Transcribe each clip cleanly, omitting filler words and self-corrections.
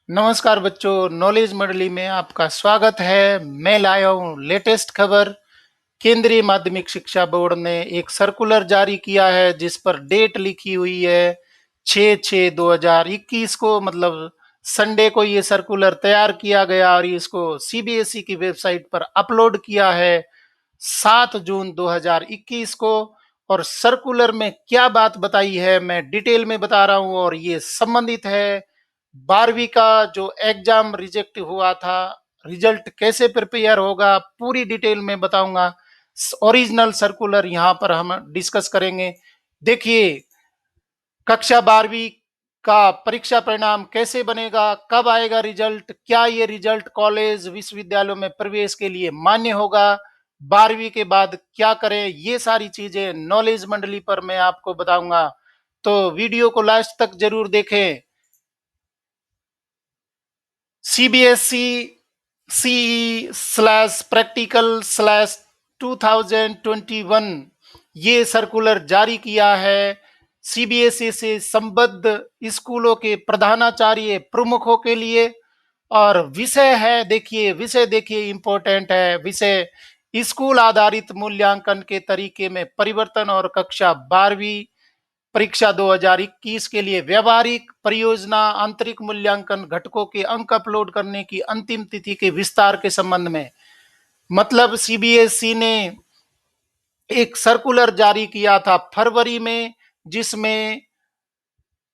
नमस्कार बच्चों, नॉलेज मंडली में आपका स्वागत है। मैं लाया हूँ लेटेस्ट खबर। केंद्रीय माध्यमिक शिक्षा बोर्ड ने एक सर्कुलर जारी किया है जिस पर डेट लिखी हुई है 6/6/2021 को, मतलब संडे को ये सर्कुलर तैयार किया गया और इसको सीबीएसई की वेबसाइट पर अपलोड किया है 7 जून 2021 को। और सर्कुलर में क्या बात बताई है मैं डिटेल में बता रहा हूं, और ये संबंधित है 12वीं का जो एग्जाम रिजेक्ट हुआ था, रिजल्ट कैसे प्रिपेयर होगा पूरी डिटेल में बताऊंगा। ओरिजिनल सर्कुलर यहां पर हम डिस्कस करेंगे। देखिए, कक्षा 12वीं का परीक्षा परिणाम कैसे बनेगा, कब आएगा रिजल्ट, क्या ये रिजल्ट कॉलेज विश्वविद्यालयों में प्रवेश के लिए मान्य होगा, 12वीं के बाद क्या करें, ये सारी चीजें नॉलेज मंडली पर मैं आपको बताऊंगा। तो वीडियो को लास्ट तक जरूर देखें। CBSE CE slash practical slash 2021 ये सर्कुलर जारी किया है सीबीएसई से संबद्ध स्कूलों के प्रधानाचार्य प्रमुखों के लिए। और विषय है, देखिए विषय, देखिए इंपॉर्टेंट है विषय, स्कूल आधारित मूल्यांकन के तरीके में परिवर्तन और कक्षा 12वीं परीक्षा 2021 के लिए व्यवहारिक परियोजना आंतरिक मूल्यांकन घटकों के अंक अपलोड करने की अंतिम तिथि के विस्तार के संबंध में। मतलब सीबीएसई ने एक सर्कुलर जारी किया था फरवरी में, जिसमें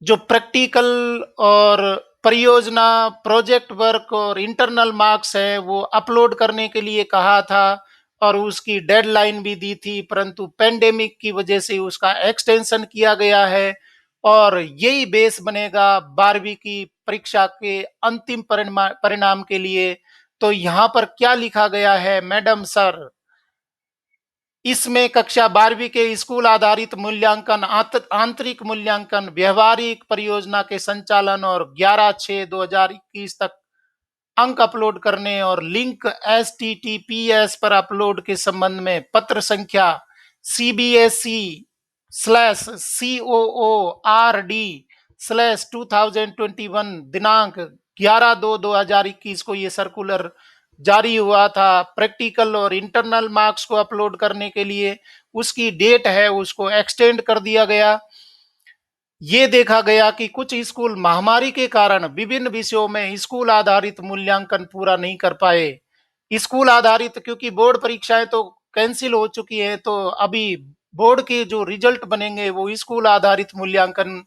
जो प्रैक्टिकल और परियोजना प्रोजेक्ट वर्क और इंटरनल मार्क्स है वो अपलोड करने के लिए कहा था, और उसकी डेडलाइन भी दी थी, परंतु पेंडेमिक की वजह से उसका एक्सटेंशन किया गया है। और यही बेस बनेगा 12वीं की परीक्षा के अंतिम परिणाम के लिए। तो यहाँ पर क्या लिखा गया है मैडम सर, इसमें कक्षा 12वीं के स्कूल आधारित मूल्यांकन आंतरिक मूल्यांकन व्यवहारिक परियोजना के संचालन और 11/6/2021 तक अंक अपलोड करने और लिंक HTTPS पर अपलोड के संबंध में पत्र संख्या CBSE/COORD/2021 दिनांक 11/2/2021 को ये सर्कुलर जारी हुआ था। प्रैक्टिकल और इंटरनल मार्क्स को अपलोड करने के लिए उसकी डेट है उसको एक्सटेंड कर दिया गया। ये देखा गया कि कुछ स्कूल महामारी के कारण विभिन्न विषयों में स्कूल आधारित मूल्यांकन पूरा नहीं कर पाए। स्कूल आधारित, क्योंकि बोर्ड परीक्षाएं तो कैंसिल हो चुकी हैं, तो अभी बोर्ड के जो रिजल्ट बनेंगे वो स्कूल आधारित मूल्यांकन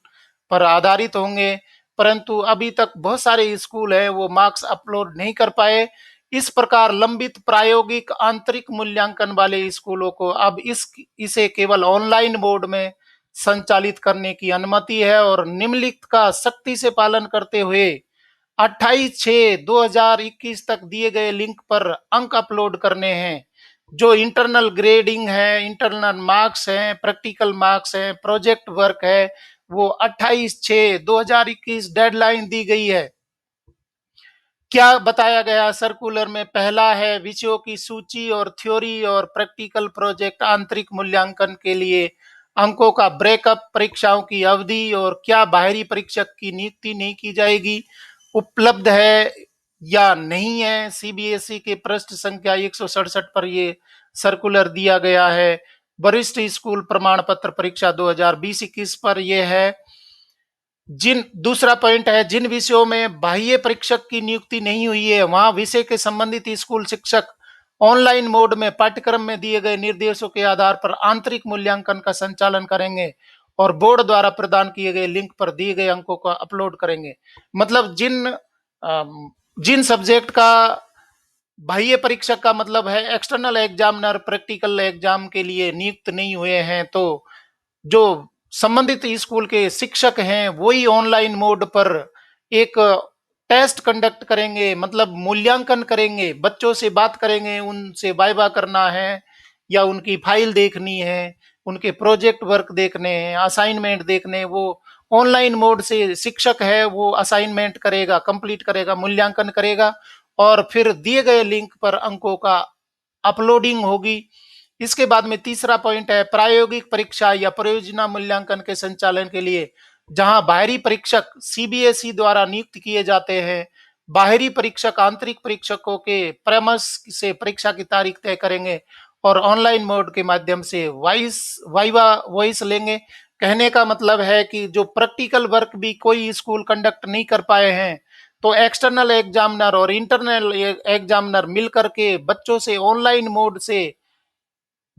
पर आधारित होंगे। परंतु अभी तक बहुत सारे स्कूल हैं वो मार्क्स अपलोड नहीं कर पाए। इस प्रकार लंबित प्रायोगिक आंतरिक मूल्यांकन वाले स्कूलों को अब इसे केवल ऑनलाइन मोड में संचालित करने की अनुमति है, और निम्नलिखित का सख्ती से पालन करते हुए 28/6/2021 तक दिए गए लिंक पर अंक अपलोड करने हैं। जो इंटरनल ग्रेडिंग है, इंटरनल मार्क्स हैं, प्रैक्टिकल मार्क्स हैं, प्रोजेक्ट वर्क है, वो 28/6/2021 डेडलाइन दी गई है। क्या बताया गया सर्कुलर में, पहला है विषयों की सूची और थ्योरी और प्रैक्टिकल प्रोजेक्ट आंतरिक मूल्यांकन के लिए अंकों का ब्रेकअप, परीक्षाओं की अवधि और क्या बाहरी परीक्षक की नियुक्ति नहीं की जाएगी, उपलब्ध है या नहीं है। सीबीएसई के पृष्ठ संख्या 167 पर ये सर्कुलर दिया गया है। वरिष्ठ स्कूल प्रमाण पत्र परीक्षा 2020-21 पर यह है। जिन दूसरा पॉइंट है, जिन विषयों में बाह्य परीक्षक की नियुक्ति नहीं हुई है वहां विषय के संबंधित स्कूल शिक्षक ऑनलाइन मोड में पाठ्यक्रम में दिए गए निर्देशों के आधार पर आंतरिक मूल्यांकन का संचालन करेंगे और बोर्ड द्वारा प्रदान किए गए लिंक पर दिए गए अंकों को अपलोड करेंगे। मतलब जिन सब्जेक्ट का बाह्य परीक्षक का मतलब है एक्सटर्नल एग्जामिनर प्रैक्टिकल एग्जाम के लिए नियुक्त नहीं हुए हैं, तो जो संबंधित स्कूल के शिक्षक हैं वही ऑनलाइन मोड पर एक टेस्ट कंडक्ट करेंगे, मतलब मूल्यांकन करेंगे, बच्चों से बात करेंगे, उनसे वाइवा करना है या उनकी फाइल देखनी है, उनके प्रोजेक्ट वर्क देखने हैं, असाइनमेंट देखने, वो ऑनलाइन मोड से शिक्षक है वो असाइनमेंट करेगा, कंप्लीट करेगा, मूल्यांकन करेगा, और फिर दिए गए लिंक पर अंकों का अपलोडिंग होगी। इसके बाद में तीसरा पॉइंट है प्रायोगिक परीक्षा या परियोजना मूल्यांकन के संचालन के लिए जहां बाहरी परीक्षक सीबीएसई द्वारा नियुक्त किए जाते हैं। बाहरी परीक्षक आंतरिक परीक्षकों के परामर्श से परीक्षा की तारीख तय करेंगे और ऑनलाइन मोड के माध्यम से वाइवा वॉइस लेंगे। कहने का मतलब है कि जो प्रैक्टिकल वर्क भी कोई स्कूल कंडक्ट नहीं कर पाए हैं, तो एक्सटर्नल एग्जामिनर और इंटरनल एग्जामिनर मिल करके बच्चों से ऑनलाइन मोड से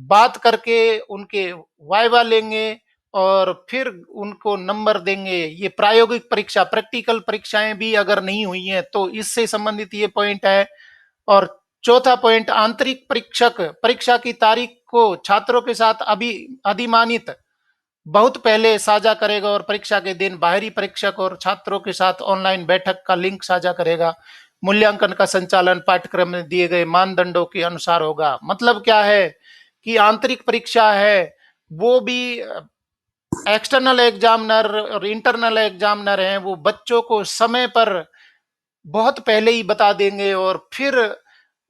बात करके उनके वाइवा लेंगे और फिर उनको नंबर देंगे। ये प्रायोगिक परीक्षा, प्रैक्टिकल परीक्षाएं भी अगर नहीं हुई हैं तो इससे संबंधित ये पॉइंट है। और चौथा पॉइंट, आंतरिक परीक्षक परीक्षा की तारीख को छात्रों के साथ अभी अधिमानित बहुत पहले साझा करेगा और परीक्षा के दिन बाहरी परीक्षक और छात्रों के साथ ऑनलाइन बैठक का लिंक साझा करेगा। मूल्यांकन का संचालन पाठ्यक्रम में दिए गए मानदंडों के अनुसार होगा। मतलब क्या है कि आंतरिक परीक्षा है वो भी एक्सटर्नल एग्जामिनर और इंटरनल एग्जामिनर हैं, वो बच्चों को समय पर बहुत पहले ही बता देंगे और फिर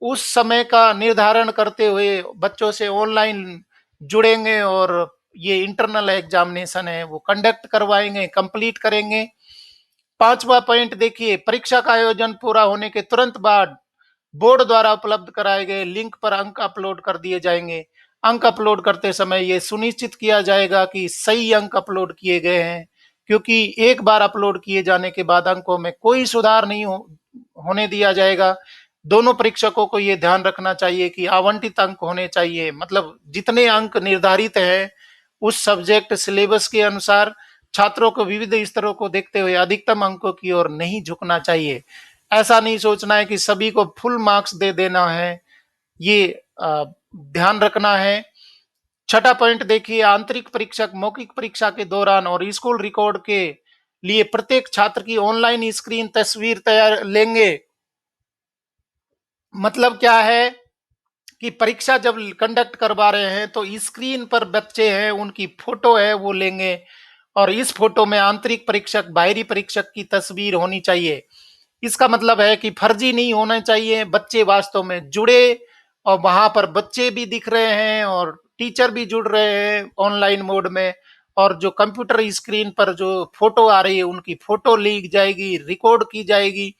उस समय का निर्धारण करते हुए बच्चों से ऑनलाइन जुड़ेंगे और ये इंटरनल एग्जामिनेशन है वो कंडक्ट करवाएंगे, कंप्लीट करेंगे। पांचवा पॉइंट देखिए, परीक्षा का आयोजन पूरा होने के तुरंत बाद बोर्ड द्वारा उपलब्ध कराए गए लिंक पर अंक अपलोड कर दिए जाएंगे। अंक अपलोड करते समय ये सुनिश्चित किया जाएगा कि सही अंक अपलोड किए गए हैं, क्योंकि एक बार अपलोड किए जाने के बाद अंकों में कोई सुधार नहीं होने दिया जाएगा। दोनों परीक्षकों को ये ध्यान रखना चाहिए कि आवंटित अंक होने चाहिए, मतलब जितने अंक निर्धारित हैं उस सब्जेक्ट सिलेबस के अनुसार छात्रों को विविध स्तरों को देखते हुए अधिकतम अंकों की ओर नहीं झुकना चाहिए। ऐसा नहीं सोचना है कि सभी को फुल मार्क्स दे देना है, ये ध्यान रखना है। छठा पॉइंट देखिए, आंतरिक परीक्षक मौखिक परीक्षा के दौरान और स्कूल रिकॉर्ड के लिए प्रत्येक छात्र की ऑनलाइन स्क्रीन तस्वीर तैयार लेंगे। मतलब क्या है कि परीक्षा जब कंडक्ट करवा रहे हैं तो स्क्रीन पर बच्चे हैं उनकी फोटो है वो लेंगे और इस फोटो में आंतरिक परीक्षक बाहरी परीक्षक की तस्वीर होनी चाहिए। इसका मतलब है कि फर्जी नहीं होना चाहिए, बच्चे वास्तव में जुड़े और वहां पर बच्चे भी दिख रहे हैं और टीचर भी जुड़ रहे हैं ऑनलाइन मोड में, और जो कंप्यूटर स्क्रीन पर जो फोटो आ रही है उनकी फोटो ली जाएगी, रिकॉर्ड की जाएगी।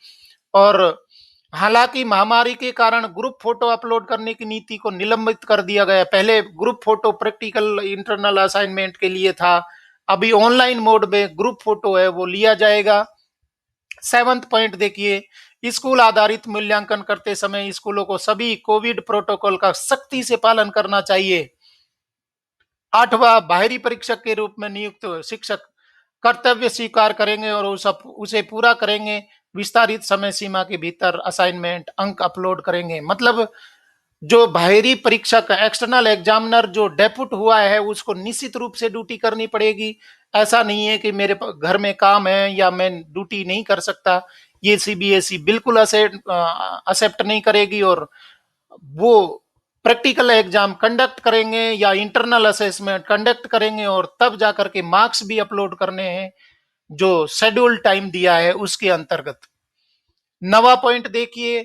और हालांकि महामारी के कारण ग्रुप फोटो अपलोड करने की नीति को निलंबित कर दिया गया। पहले group photo practical internal assignment के लिए था, अभी ऑनलाइन मोड में ग्रुप फोटो है वो लिया जाएगा। सेवंथ पॉइंट देखिए, स्कूल आधारित मूल्यांकन करते समय स्कूलों को सभी कोविड प्रोटोकॉल का सख्ती से पालन करना चाहिए। आठवां, बाहरी परीक्षक के रूप में नियुक्त शिक्षक कर्तव्य स्वीकार करेंगे और उसे पूरा करेंगे। विस्तारित समय सीमा के भीतर असाइनमेंट अंक अपलोड करेंगे। मतलब जो बाहरी परीक्षक एक्सटर्नल एग्जामिनर जो डेपुट हुआ है उसको निश्चित रूप से ड्यूटी करनी पड़ेगी। ऐसा नहीं है कि मेरे घर में काम है या मैं ड्यूटी नहीं कर सकता, ये सीबीएसई बिल्कुल एक्सेप्ट नहीं करेगी। और वो प्रैक्टिकल एग्जाम कंडक्ट करेंगे या इंटरनल असेसमेंट कंडक्ट करेंगे और तब जाकर के मार्क्स भी अपलोड करने हैं जो शेड्यूल टाइम दिया है उसके अंतर्गत। नवा पॉइंट देखिए,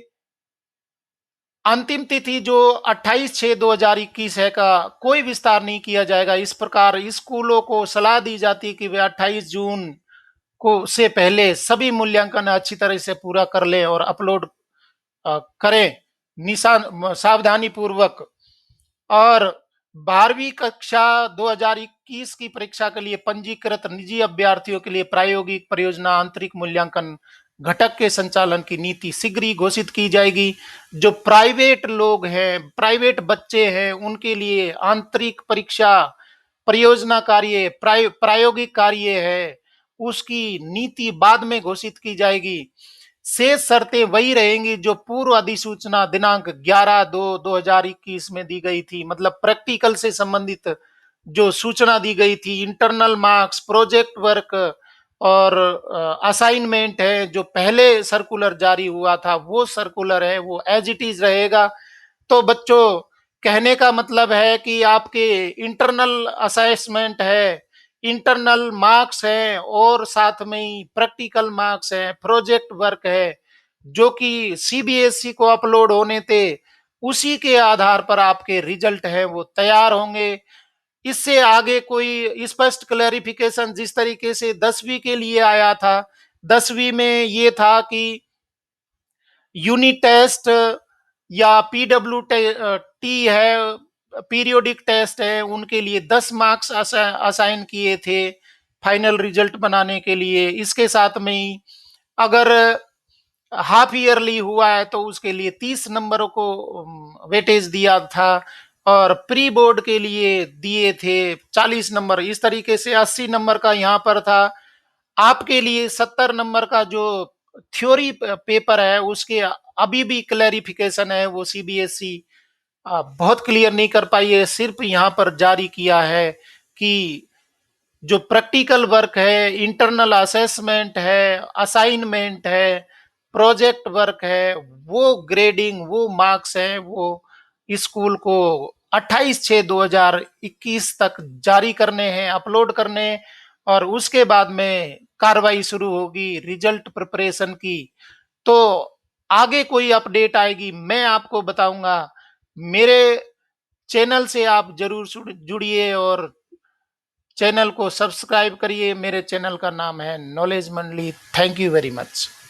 अंतिम तिथि जो 28/6/2021 है का कोई विस्तार नहीं किया जाएगा। इस प्रकार स्कूलों को सलाह दी जाती है कि वे 28 जून को से पहले सभी मूल्यांकन अच्छी तरह से पूरा कर लें और अपलोड करें निशान सावधानी पूर्वक। और 12वीं कक्षा 2021 की परीक्षा के लिए पंजीकृत निजी अभ्यर्थियों के लिए प्रायोगिक परियोजना आंतरिक मूल्यांकन घटक के संचालन की नीति शीघ्र ही घोषित की जाएगी। जो प्राइवेट लोग हैं, प्राइवेट बच्चे हैं, उनके लिए आंतरिक परीक्षा परियोजना कार्य प्रायोगिक कार्य है उसकी नीति बाद में घोषित की जाएगी। शेष शर्तें वही रहेंगी जो पूर्व अधिसूचना दिनांक 11/2/2021 में दी गई थी। मतलब प्रैक्टिकल से संबंधित जो सूचना दी गई थी, इंटरनल मार्क्स, प्रोजेक्ट वर्क और असाइनमेंट है, जो पहले सर्कुलर जारी हुआ था वो सर्कुलर है वो एज इट इज रहेगा। तो बच्चों, कहने का मतलब है कि आपके इंटरनल असेसमेंट है, इंटरनल मार्क्स हैं और साथ में ही प्रैक्टिकल मार्क्स हैं, प्रोजेक्ट वर्क है, जो कि सीबीएसई को अपलोड होने थे, उसी के आधार पर आपके रिजल्ट हैं वो तैयार होंगे। इससे आगे कोई स्पष्ट क्लैरिफिकेशन जिस तरीके से 10वीं के लिए आया था, 10वीं में ये था कि यूनिट टेस्ट या पीडब्ल्यू टी है, पीरियोडिक टेस्ट है, उनके लिए 10 मार्क्स असाइन किए थे फाइनल रिजल्ट बनाने के लिए। इसके साथ में ही अगर हाफ ईयरली हुआ है तो उसके लिए 30 नंबरों को वेटेज दिया था, और प्री बोर्ड के लिए दिए थे 40 नंबर। इस तरीके से 80 नंबर का यहाँ पर था। आपके लिए 70 नंबर का जो थ्योरी पेपर है उसके अभी भी क्लैरिफिकेशन है, वो सीबीएसई बहुत क्लियर नहीं कर पाई है। सिर्फ यहाँ पर जारी किया है कि जो प्रैक्टिकल वर्क है, इंटरनल असेसमेंट है, असाइनमेंट है, प्रोजेक्ट वर्क है, वो ग्रेडिंग, वो मार्क्स हैं, वो स्कूल को 28/6/2021 तक जारी करने हैं, अपलोड करने हैं, और उसके बाद में कार्रवाई शुरू होगी रिजल्ट प्रिपरेशन की। तो आगे कोई अपडेट आएगी मैं आपको बताऊंगा। मेरे चैनल से आप जरूर जुड़िए और चैनल को सब्सक्राइब करिए। मेरे चैनल का नाम है नॉलेज मंडली। Thank you very much.